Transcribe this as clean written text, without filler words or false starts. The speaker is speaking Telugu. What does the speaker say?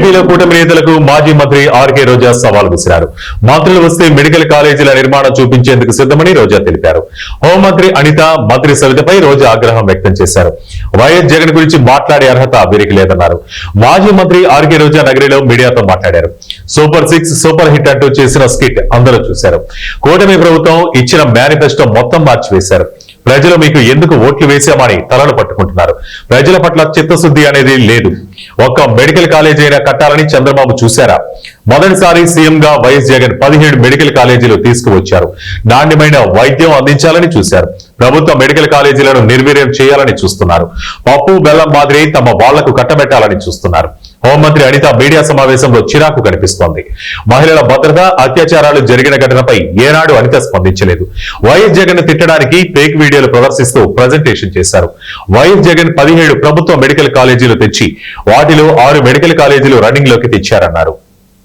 ఏపీలో కూటమి నేతలకు మాజీ మంత్రి ఆర్కే రోజా సవాల్ విసిరారు. మంత్రులు వస్తే మెడికల్ కాలేజీల నిర్మాణం చూపించేందుకు సిద్ధమని రోజా తెలిపారు. హోంమంత్రి అనిత, మంత్రి సవితపై రోజా ఆగ్రహం వ్యక్తం చేశారు. వైఎస్ జగన్ గురించి మాట్లాడే అర్హత వీరికి లేదన్నారు. మాజీ మంత్రి ఆర్కే రోజా నగరిలో మీడియాతో మాట్లాడారు. సూపర్ 6, సూపర్ హిట్ అంటూ చేసిన స్కిట్ అందరూ చూశారు. కూటమి ప్రభుత్వం ఇచ్చిన మేనిఫెస్టో మొత్తం మార్చివేశారు. ప్రజలు మీకు ఎందుకు ఓట్లు వేశామని తలలు పట్టుకుంటున్నారు. ప్రజల పట్ల చిత్తశుద్ధి అనేది లేదు. ఒక్క మెడికల్ కాలేజీ అయినా కట్టాలని చంద్రబాబు చూశారా? మొదటిసారి సీఎంగా వైఎస్ జగన్ 17 మెడికల్ కాలేజీలు తీసుకువచ్చారు. నాణ్యమైన వైద్యం అందించాలని చూశారు. ప్రభుత్వ మెడికల్ కాలేజీలను నిర్వీర్యం చేయాలని చూస్తున్నారు. పప్పు బెల్లం మాదిరి తమ వాళ్లకు కట్టబెట్టాలని చూస్తున్నారు. హోంమంత్రి అనిత మీడియా సమావేశంలో చిరాకు కనిపిస్తోంది. మహిళల భద్రత, అత్యాచారాలు జరిగిన ఘటనపై ఏనాడు అనిత స్పందించలేదు. వైఎస్ జగన్ తిట్టడానికి ఫేక్ వీడియోలు ప్రదర్శిస్తూ ప్రజెంటేషన్ చేశారు. వైఎస్ జగన్ 17 ప్రభుత్వ మెడికల్ కాలేజీలు తెచ్చి వాటిలో 6 మెడికల్ కాలేజీలు రన్నింగ్ లోకి తెచ్చారన్నారు.